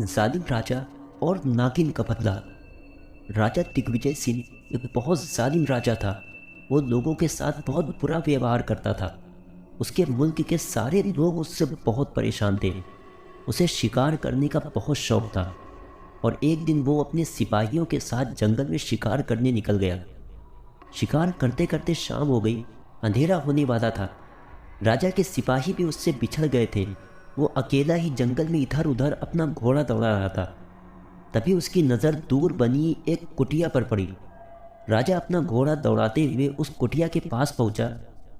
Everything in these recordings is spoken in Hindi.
जालिम राजा और नागिन का बदला। राजा दिग्विजय सिंह एक बहुत जालिम राजा था। वो लोगों के साथ बहुत बुरा व्यवहार करता था। उसके मुल्क के सारे लोग उससे बहुत परेशान थे। उसे शिकार करने का बहुत शौक था और एक दिन वो अपने सिपाहियों के साथ जंगल में शिकार करने निकल गया। शिकार करते करते शाम हो गई, अंधेरा होने वाला था। राजा के सिपाही भी उससे बिछड़ गए थे। वो अकेला ही जंगल में इधर उधर अपना घोड़ा दौड़ा रहा था। तभी उसकी नज़र दूर बनी एक कुटिया पर पड़ी। राजा अपना घोड़ा दौड़ाते हुए उस कुटिया के पास पहुंचा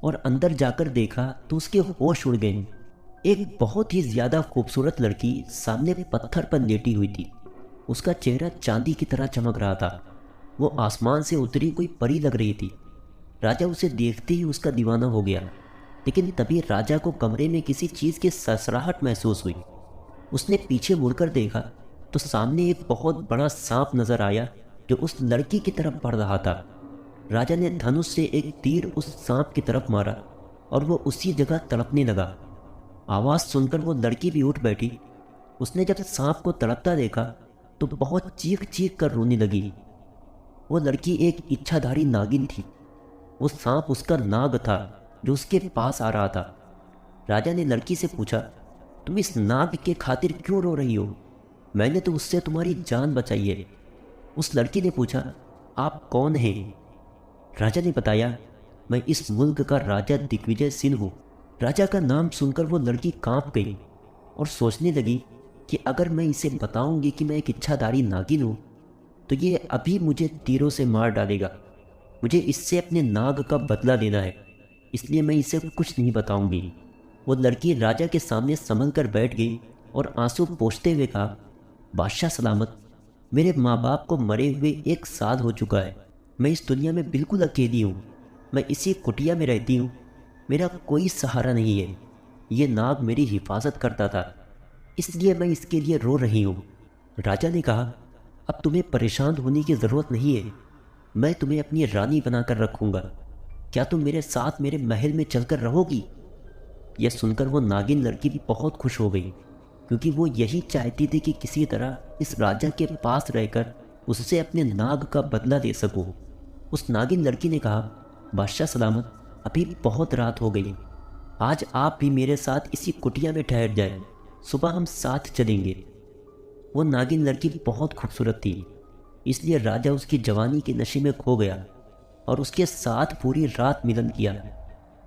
और अंदर जाकर देखा तो उसके होश उड़ गए। एक बहुत ही ज़्यादा खूबसूरत लड़की सामने पत्थर पर लेटी हुई थी। उसका चेहरा चांदी की तरह चमक रहा था। वो आसमान से उतरी कोई परी लग रही थी। राजा उसे देखते ही उसका दीवाना हो गया। लेकिन तभी राजा को कमरे में किसी चीज़ की सरसराहट महसूस हुई। उसने पीछे मुड़कर देखा तो सामने एक बहुत बड़ा सांप नजर आया जो उस लड़की की तरफ बढ़ रहा था। राजा ने धनुष से एक तीर उस सांप की तरफ मारा और वो उसी जगह तड़पने लगा। आवाज़ सुनकर वो लड़की भी उठ बैठी। उसने जब सांप को तड़पता देखा तो बहुत चीख चीख कर रोने लगी। वो लड़की एक इच्छाधारी नागिन थी। वो सांप उसका नाग था जो उसके पास आ रहा था। राजा ने लड़की से पूछा, तुम इस नाग के खातिर क्यों रो रही हो? मैंने तो उससे तुम्हारी जान बचाई है। उस लड़की ने पूछा, आप कौन हैं? राजा ने बताया, मैं इस मुल्क का राजा दिग्विजय सिंह हूँ। राजा का नाम सुनकर वो लड़की कांप गई और सोचने लगी कि अगर मैं इसे बताऊंगी कि मैं एक इच्छाधारी नागिन हूँ तो ये अभी मुझे तीरों से मार डालेगा। मुझे इससे अपने नाग का बदला लेना है, इसलिए मैं इसे कुछ नहीं बताऊंगी। वो लड़की राजा के सामने संभल कर बैठ गई और आंसू पोंछते हुए कहा, बादशाह सलामत, मेरे माँ बाप को मरे हुए 1 साल हो चुका है। मैं इस दुनिया में बिल्कुल अकेली हूँ। मैं इसी कुटिया में रहती हूँ। मेरा कोई सहारा नहीं है। ये नाग मेरी हिफाजत करता था, इसलिए मैं इसके लिए रो रही हूँ। राजा ने कहा, अब तुम्हें परेशान होने की ज़रूरत नहीं है। मैं तुम्हें अपनी रानी बनाकर रखूँगा। क्या तुम मेरे साथ मेरे महल में चलकर रहोगी? यह सुनकर वो नागिन लड़की भी बहुत खुश हो गई, क्योंकि वो यही चाहती थी कि किसी तरह इस राजा के पास रहकर उससे अपने नाग का बदला ले सकूं। उस नागिन लड़की ने कहा, बादशाह सलामत, अभी बहुत रात हो गई। आज आप भी मेरे साथ इसी कुटिया में ठहर जाए। सुबह हम साथ चलेंगे। वो नागिन लड़की बहुत खूबसूरत थी, इसलिए राजा उसकी जवानी के नशे में खो गया और उसके साथ पूरी रात मिलन किया।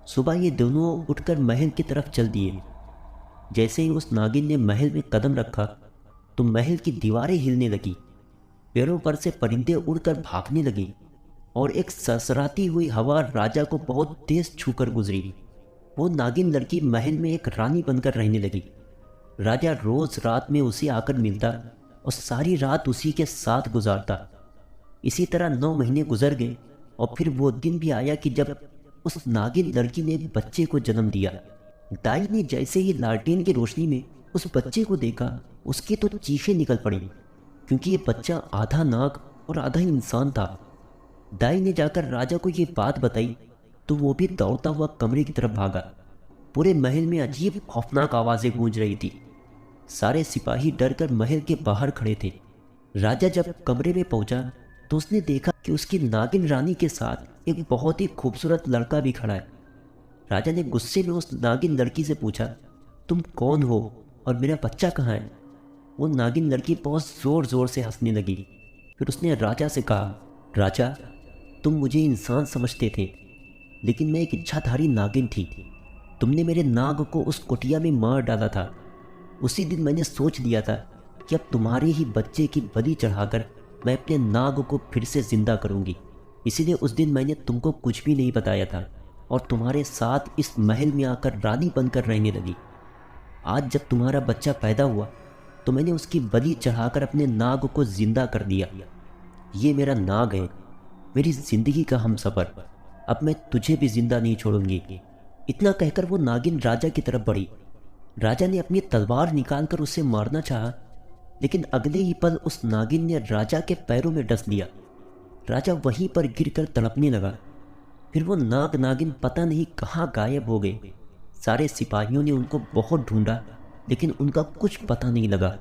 सुबह ये दोनों उठकर महल की तरफ चल दिए। जैसे ही उस नागिन ने महल में कदम रखा तो महल की दीवारें हिलने लगी। पेड़ों पर से परिंदे उड़कर भागने लगे और एक सरसराती हुई हवा राजा को बहुत तेज छूकर गुजरी। वो नागिन लड़की महल में एक रानी बनकर रहने लगी। राजा रोज रात में उसे आकर मिलता और सारी रात उसी के साथ गुजारता। इसी तरह 9 महीने गुजर गए और फिर वो दिन भी आया कि जब उस नागिन लड़की ने एक बच्चे को जन्म दिया। दाई ने जैसे ही लालटेन की रोशनी में उस बच्चे को देखा, उसकी तो चीखें निकल पड़ी, क्योंकि ये बच्चा आधा नाग और आधा इंसान था। दाई ने जाकर राजा को ये बात बताई तो वो भी दौड़ता हुआ कमरे की तरफ भागा। पूरे महल में अजीब खौफनाक आवाज़ें गूंज रही थी। सारे सिपाही डरकर महल के बाहर खड़े थे। राजा जब कमरे में पहुंचा तो उसने देखा कि उसकी नागिन रानी के साथ एक बहुत ही खूबसूरत लड़का भी खड़ा है। राजा ने गुस्से में उस नागिन लड़की से पूछा, तुम कौन हो और मेरा बच्चा कहाँ है? वो नागिन लड़की बहुत ज़ोर ज़ोर से हंसने लगी। फिर उसने राजा से कहा, राजा, तुम मुझे इंसान समझते थे, लेकिन मैं एक इच्छाधारी नागिन थी। तुमने मेरे नाग को उस कुटिया में मार डाला था। उसी दिन मैंने सोच लिया था कि अब तुम्हारे ही बच्चे की बलि चढ़ाकर मैं अपने नाग को फिर से जिंदा करूंगी। इसीलिए उस दिन मैंने तुमको कुछ भी नहीं बताया था और तुम्हारे साथ इस महल में आकर रानी बनकर रहने लगी। आज जब तुम्हारा बच्चा पैदा हुआ तो मैंने उसकी बलि चढ़ाकर अपने नाग को जिंदा कर दिया। ये मेरा नाग है, मेरी जिंदगी का हमसफर। अब मैं तुझे भी जिंदा नहीं छोड़ूंगी। इतना कहकर वो नागिन राजा की तरफ बढ़ी। राजा ने अपनी तलवार निकालकर उसे मारना चाहा, लेकिन अगले ही पल उस नागिन ने राजा के पैरों में डस लिया। राजा वहीं पर गिरकर तड़पने लगा। फिर वो नाग नागिन पता नहीं कहाँ गायब हो गए। सारे सिपाहियों ने उनको बहुत ढूंढा, लेकिन उनका कुछ पता नहीं लगा।